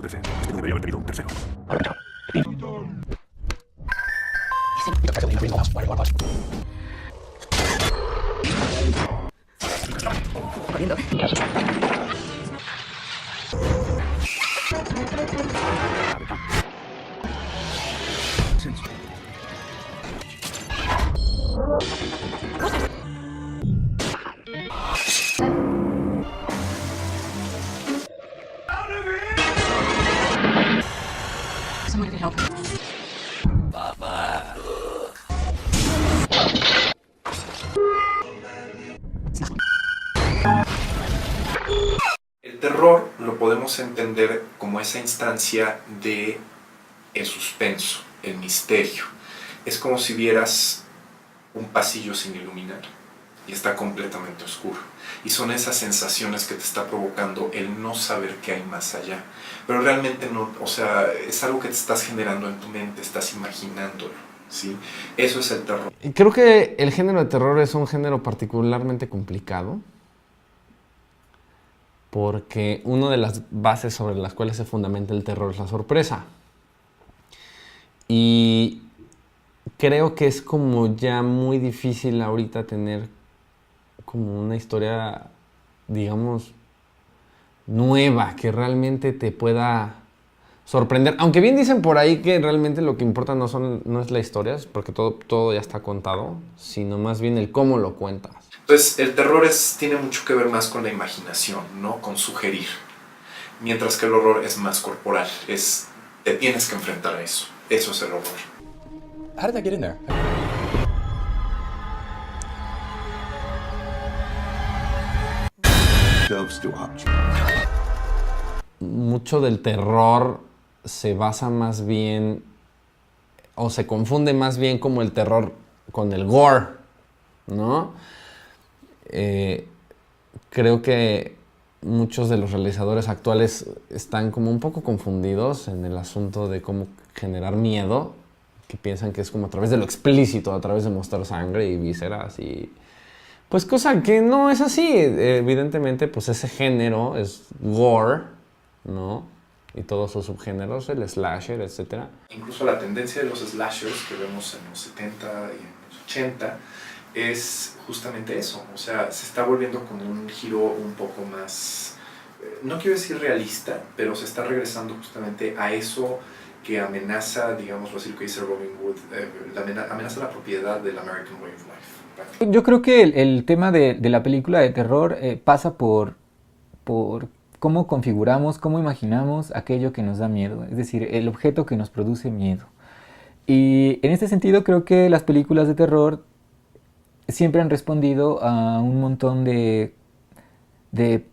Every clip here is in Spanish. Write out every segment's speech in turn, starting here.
tercero. Este no debería haber tenido un tercero. Someone could help. El terror lo podemos entender como esa instancia de el suspenso, el misterio. Es como si vieras un pasillo sin iluminar y está completamente oscuro. Y son esas sensaciones que te está provocando el no saber qué hay más allá. Pero realmente no, o sea, es algo que te estás generando en tu mente, estás imaginándolo, ¿sí? Eso es el terror. Creo que el género de terror es un género particularmente complicado, porque una de las bases sobre las cuales se fundamenta el terror es la sorpresa. Y creo que es como ya muy difícil ahorita tener como una historia, digamos, nueva, que realmente te pueda sorprender. Aunque bien dicen por ahí que realmente lo que importa no es la historia, porque todo ya está contado, sino más bien el cómo lo cuentas. Entonces, el terror tiene mucho que ver más con la imaginación, ¿no? Con sugerir. Mientras que el horror es más corporal. Te tienes que enfrentar a eso. Eso es el horror. How did I get in there? Mucho del terror se basa más bien, o se confunde más bien como el terror con el gore, ¿no? Creo que muchos de los realizadores actuales están como un poco confundidos en el asunto de cómo generar miedo, que piensan que es como a través de lo explícito, a través de mostrar sangre y vísceras y... Pues cosa que no es así. Evidentemente, pues ese género es gore, ¿no? Y todos sus subgéneros, el slasher, etc. Incluso la tendencia de los slashers que vemos en los 70 y en los 80 es justamente eso. O sea, se está volviendo como un giro un poco más, no quiero decir realista, pero se está regresando justamente a eso que amenaza, digamos así, lo que dice Robin Wood, amenaza la propiedad del American Way of Life. Yo creo que el tema de la película de terror pasa por cómo configuramos, cómo imaginamos aquello que nos da miedo, es decir, el objeto que nos produce miedo. Y en este sentido creo que las películas de terror siempre han respondido a un montón de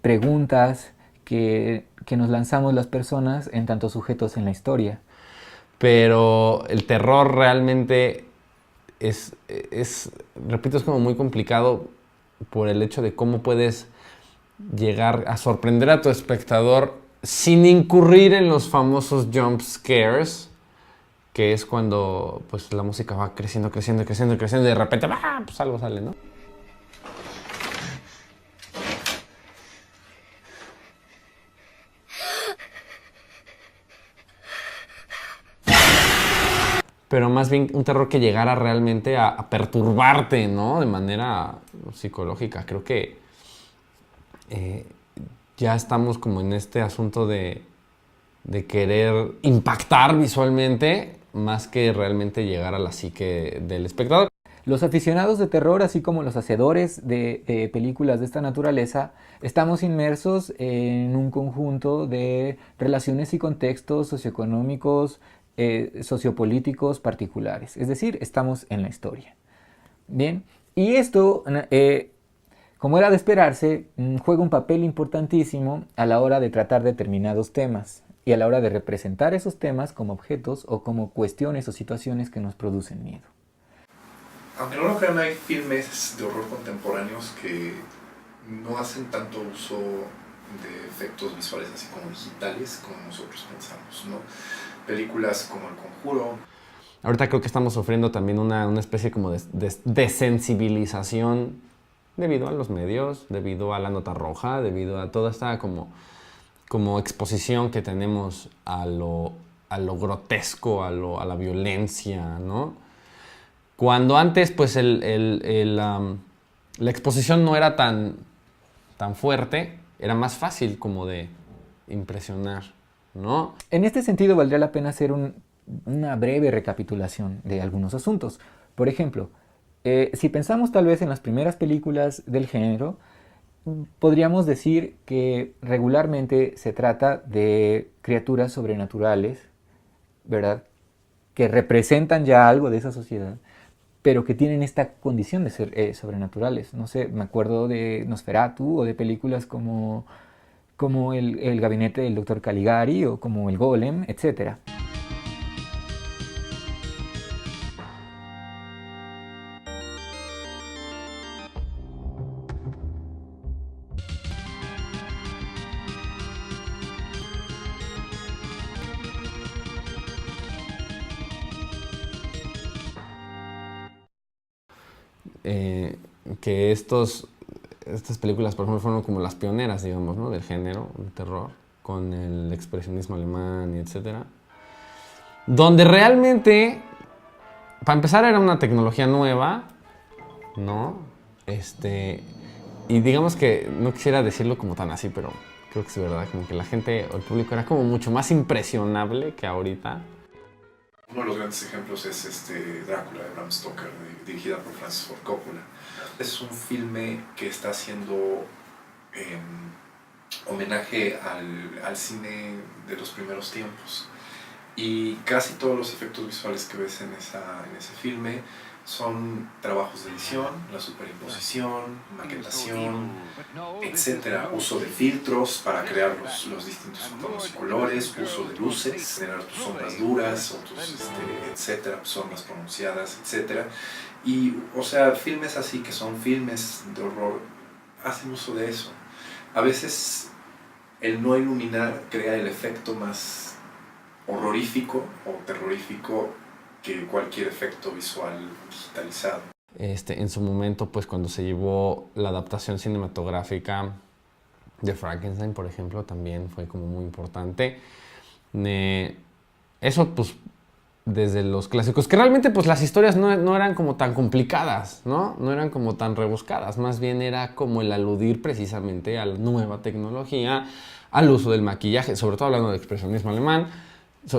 preguntas que nos lanzamos las personas en tanto sujetos en la historia. Pero el terror realmente repito, es como muy complicado por el hecho de cómo puedes llegar a sorprender a tu espectador sin incurrir en los famosos jump scares, que es cuando pues la música va creciendo, creciendo, creciendo, creciendo y de repente pues algo sale, ¿no? Pero más bien un terror que llegara realmente a perturbarte, ¿no? De manera psicológica. Creo que ya estamos como en este asunto de querer impactar visualmente más que realmente llegar a la psique del espectador. Los aficionados de terror, así como los hacedores de películas de esta naturaleza, estamos inmersos en un conjunto de relaciones y contextos socioeconómicos, sociopolíticos particulares. Es decir, estamos en la historia. Bien, y esto, como era de esperarse, juega un papel importantísimo a la hora de tratar determinados temas y a la hora de representar esos temas como objetos o como cuestiones o situaciones que nos producen miedo. Aunque no lo crean, hay filmes de horror contemporáneos que no hacen tanto uso de efectos visuales así como digitales como nosotros pensamos, ¿no? Películas como El Conjuro. Ahorita creo que estamos sufriendo también una especie como de desensibilización debido a los medios, debido a la nota roja, debido a toda esta como como exposición que tenemos a lo grotesco, a la violencia, ¿no? Cuando antes, pues, la exposición no era tan fuerte, era más fácil como de impresionar, ¿no? En este sentido, valdría la pena hacer una breve recapitulación de algunos asuntos. Por ejemplo, si pensamos tal vez en las primeras películas del género, podríamos decir que regularmente se trata de criaturas sobrenaturales, ¿verdad? Que representan ya algo de esa sociedad, pero que tienen esta condición de ser sobrenaturales. No sé, me acuerdo de Nosferatu o de películas como el gabinete del Dr. Caligari o como el Golem, etcétera. Que estas películas, por ejemplo, fueron como las pioneras, digamos, ¿no? Del género, del terror, con el expresionismo alemán y etcétera. Donde realmente, para empezar, era una tecnología nueva, ¿no? Y digamos que no quisiera decirlo como tan así, pero creo que es verdad, como que la gente o el público era como mucho más impresionable que ahorita. Uno de los grandes ejemplos es Drácula de Bram Stoker, dirigida por Francis Ford Coppola. Es un filme que está haciendo homenaje al cine de los primeros tiempos. Y casi todos los efectos visuales que ves en ese filme son trabajos de edición, la superimposición, maquetación, etcétera, uso de filtros para crear los distintos tonos y colores, uso de luces, generar tus sombras duras, o tus, etcétera, sombras pronunciadas, etcétera. Y, o sea, filmes así que son filmes de horror hacen uso de eso. A veces el no iluminar crea el efecto más horrorífico o terrorífico que cualquier efecto visual digitalizado. En su momento, pues cuando se llevó la adaptación cinematográfica de Frankenstein, por ejemplo, también fue como muy importante. Eso, pues, desde los clásicos, que realmente, pues, las historias no eran como tan complicadas, ¿no? No eran como tan rebuscadas, más bien era como el aludir precisamente a la nueva tecnología, al uso del maquillaje, sobre todo hablando de expresionismo alemán,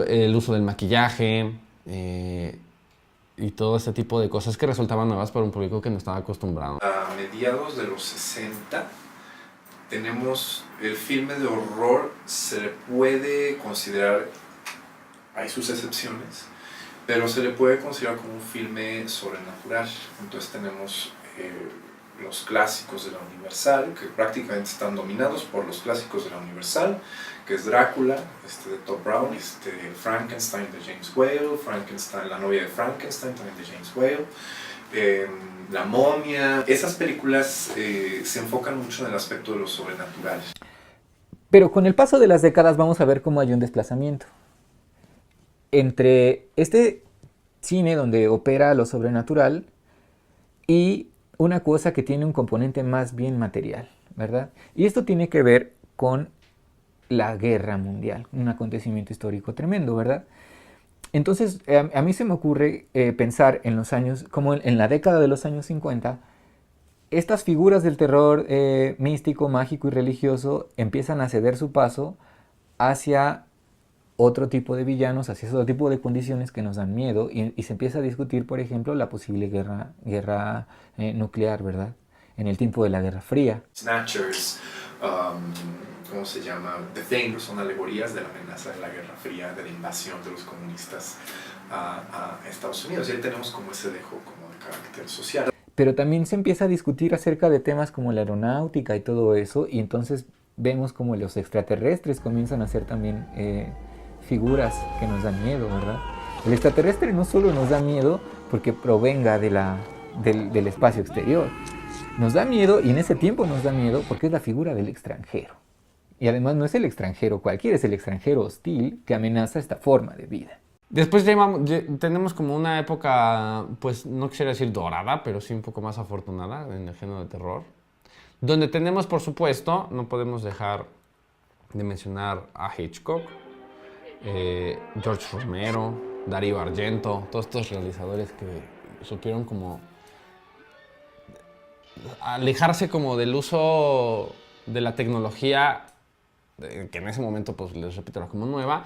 el uso del maquillaje, y todo este tipo de cosas que resultaban nuevas para un público que no estaba acostumbrado. A mediados de los 60 tenemos el filme de horror, se le puede considerar, hay sus excepciones, pero se le puede considerar como un filme sobrenatural. Entonces tenemos los clásicos de la Universal, que prácticamente están dominados por los clásicos de la Universal, que es Drácula, de Todd Brown, Frankenstein de James Whale, Frankenstein, la novia de Frankenstein también de James Whale, La momia. Esas películas se enfocan mucho en el aspecto de lo sobrenatural. Pero con el paso de las décadas vamos a ver cómo hay un desplazamiento entre este cine donde opera lo sobrenatural y una cosa que tiene un componente más bien material, ¿verdad? Y esto tiene que ver con la guerra mundial, un acontecimiento histórico tremendo, ¿verdad? Entonces, a mí se me ocurre pensar en los años, como en la década de los años 50, estas figuras del terror místico, mágico y religioso empiezan a ceder su paso hacia otro tipo de villanos, hacia otro tipo de condiciones que nos dan miedo y se empieza a discutir, por ejemplo, la posible guerra nuclear, ¿verdad? En el tiempo de la Guerra Fría. Snatchers, ¿cómo se llama? The Thing, son alegorías de la amenaza de la Guerra Fría, de la invasión de los comunistas a Estados Unidos. Y ahí tenemos como ese dejo como de carácter social. Pero también se empieza a discutir acerca de temas como la aeronáutica y todo eso, y entonces vemos como los extraterrestres comienzan a ser también figuras que nos dan miedo, ¿verdad? El extraterrestre no solo nos da miedo porque provenga del espacio exterior, nos da miedo, y en ese tiempo nos da miedo porque es la figura del extranjero. Y además no es el extranjero cualquiera, es el extranjero hostil que amenaza esta forma de vida. Después tenemos como una época, pues no quisiera decir dorada, pero sí un poco más afortunada en el género de terror, donde tenemos, por supuesto, no podemos dejar de mencionar a Hitchcock, George Romero, Darío Argento, todos estos realizadores que supieron como alejarse como del uso de la tecnología, que en ese momento, pues les repito, era como nueva,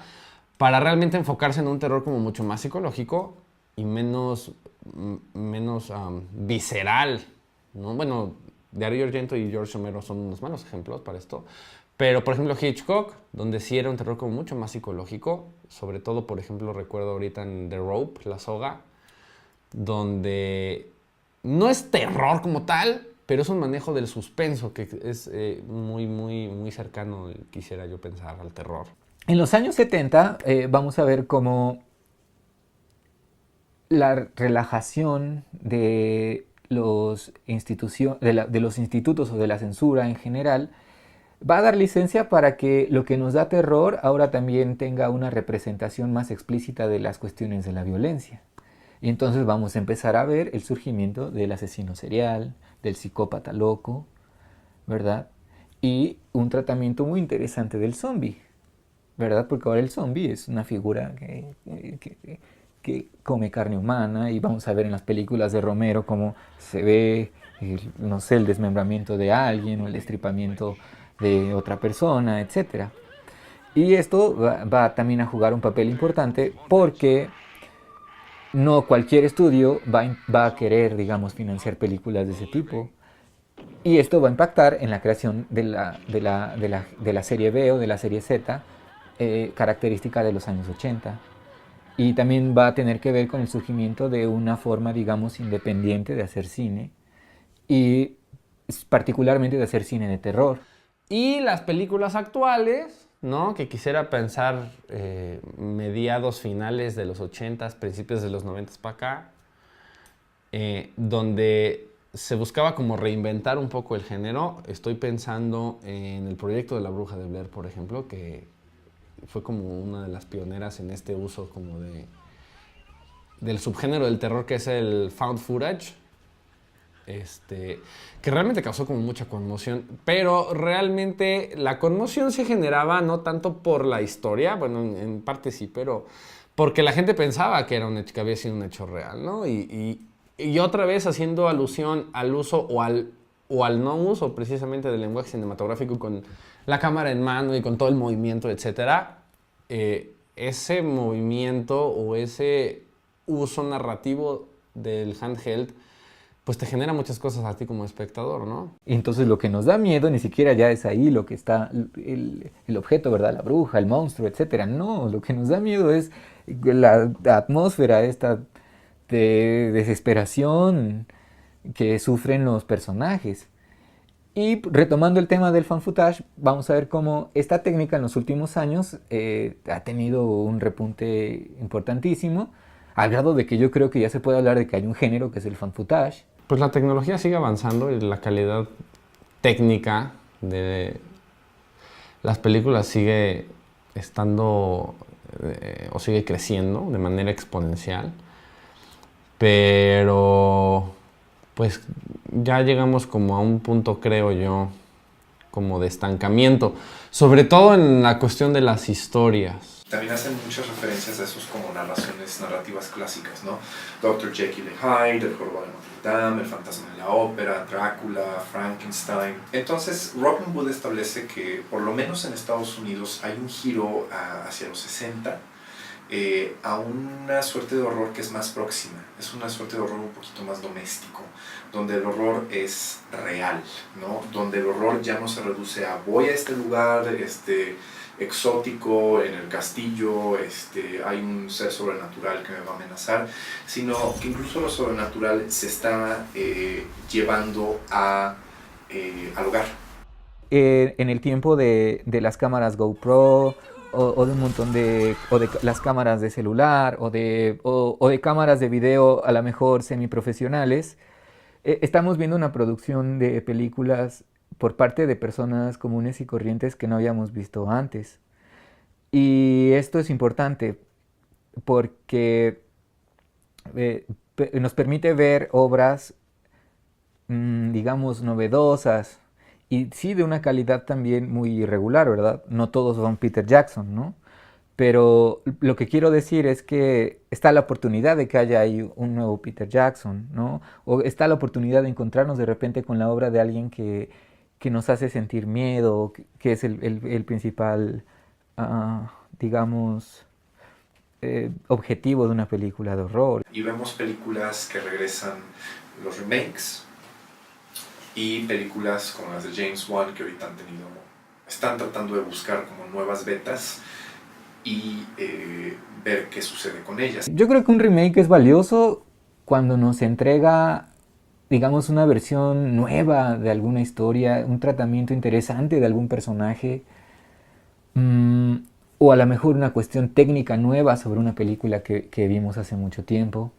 para realmente enfocarse en un terror como mucho más psicológico y menos visceral, ¿no? Bueno, Darío Argento y George Romero son unos malos ejemplos para esto. Pero, por ejemplo, Hitchcock, donde sí era un terror como mucho más psicológico, sobre todo, por ejemplo, recuerdo ahorita en The Rope, La Soga, donde no es terror como tal, pero es un manejo del suspenso que es muy cercano, quisiera yo pensar, al terror. En los años 70 vamos a ver cómo la relajación de de los institutos o de la censura en general va a dar licencia para que lo que nos da terror ahora también tenga una representación más explícita de las cuestiones de la violencia. Y entonces vamos a empezar a ver el surgimiento del asesino serial, del psicópata loco, ¿verdad? Y un tratamiento muy interesante del zombie, ¿verdad? Porque ahora el zombie es una figura que come carne humana, y vamos a ver en las películas de Romero cómo se ve, no sé, el desmembramiento de alguien o el destripamiento de otra persona, etc. Y esto va también a jugar un papel importante porque no cualquier estudio va a querer, digamos, financiar películas de ese tipo. Y esto va a impactar en la creación de la serie B o de la serie Z, característica de los años 80. Y también va a tener que ver con el surgimiento de una forma, digamos, independiente de hacer cine, y particularmente de hacer cine de terror. Y las películas actuales, ¿no? Que quisiera pensar mediados finales de los 80s, principios de los 90s para acá, donde se buscaba como reinventar un poco el género. Estoy pensando en el proyecto de La Bruja de Blair, por ejemplo, que fue como una de las pioneras en este uso como del subgénero del terror que es el found footage, que realmente causó como mucha conmoción, pero realmente la conmoción se generaba no tanto por la historia, bueno, en parte sí, pero porque la gente pensaba que era que había sido un hecho real, ¿no? Y otra vez haciendo alusión al uso o al no uso precisamente del lenguaje cinematográfico con la cámara en mano y con todo el movimiento, etcétera, ese movimiento o ese uso narrativo del handheld pues te genera muchas cosas a ti como espectador, ¿no? Entonces lo que nos da miedo ni siquiera ya es ahí lo que está, el objeto, ¿verdad? La bruja, el monstruo, etcétera. No, lo que nos da miedo es la atmósfera esta de desesperación que sufren los personajes. Y retomando el tema del fan footage, vamos a ver cómo esta técnica en los últimos años ha tenido un repunte importantísimo, al grado de que yo creo que ya se puede hablar de que hay un género que es el fan footage. Pues la tecnología sigue avanzando y la calidad técnica de las películas sigue estando o sigue creciendo de manera exponencial, pero pues ya llegamos como a un punto, creo yo, como de estancamiento, sobre todo en la cuestión de las historias. También hacen muchas referencias a esos como narrativas clásicas, ¿no? Dr. Jekyll y Hyde, El Jorobado de Notre Dame, El Fantasma de la Ópera, Drácula, Frankenstein. Entonces, Robin Wood establece que, por lo menos en Estados Unidos, hay un giro hacia los 60, a una suerte de horror que es más próxima. Es una suerte de horror un poquito más doméstico, donde el horror es real, ¿no? Donde el horror ya no se reduce a voy a este lugar, exótico, en el castillo, hay un ser sobrenatural que me va a amenazar, sino que incluso lo sobrenatural se está llevando al hogar. En el tiempo de las cámaras GoPro o de un montón de las cámaras de celular o de cámaras de video a lo mejor semiprofesionales, estamos viendo una producción de películas por parte de personas comunes y corrientes que no habíamos visto antes. Y esto es importante porque nos permite ver obras, digamos, novedosas y sí de una calidad también muy irregular, ¿verdad? No todos son Peter Jackson, ¿no? Pero lo que quiero decir es que está la oportunidad de que haya ahí un nuevo Peter Jackson, ¿no? O está la oportunidad de encontrarnos de repente con la obra de alguien que nos hace sentir miedo, que es el principal, digamos, objetivo de una película de horror. Y vemos películas que regresan, los remakes, y películas como las de James Wan que ahorita están tratando de buscar como nuevas betas y ver qué sucede con ellas. Yo creo que un remake es valioso cuando nos entrega, digamos, una versión nueva de alguna historia, un tratamiento interesante de algún personaje, o a lo mejor una cuestión técnica nueva sobre una película que vimos hace mucho tiempo.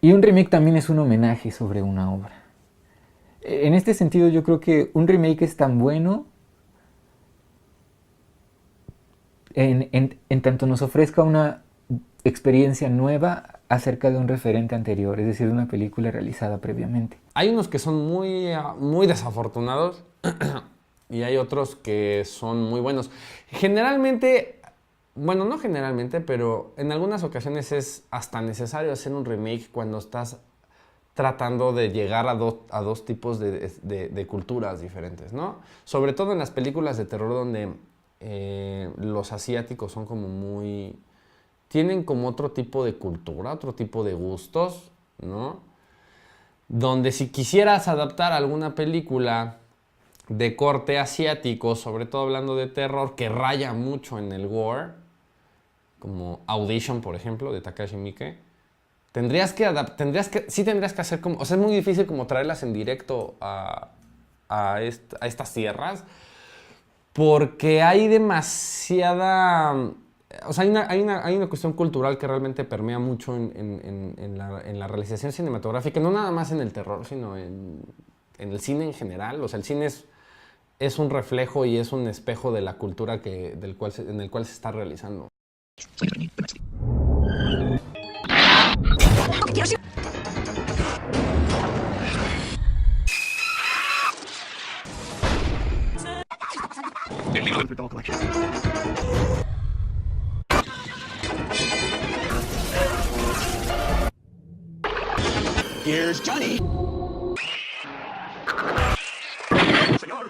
Y un remake también es un homenaje sobre una obra. En este sentido, yo creo que un remake es tan bueno en tanto nos ofrezca una experiencia nueva acerca de un referente anterior, es decir, de una película realizada previamente. Hay unos que son muy desafortunados y hay otros que son muy buenos. Generalmente, bueno, no generalmente, pero en algunas ocasiones es hasta necesario hacer un remake cuando estás tratando de llegar a dos tipos de culturas diferentes, ¿no? Sobre todo en las películas de terror donde los asiáticos son como muy... tienen como otro tipo de cultura, otro tipo de gustos, ¿no? Donde si quisieras adaptar alguna película de corte asiático, sobre todo hablando de terror, que raya mucho en el gore, como Audition, por ejemplo, de Takashi Miike, tendrías que hacer como... O sea, es muy difícil como traerlas en directo a estas tierras, porque hay demasiada... O sea, hay una cuestión cultural que realmente permea mucho en la realización cinematográfica, no nada más en el terror, sino en el cine en general. O sea, el cine es un reflejo y es un espejo de la cultura en el cual se está realizando. Here's Johnny. Señor.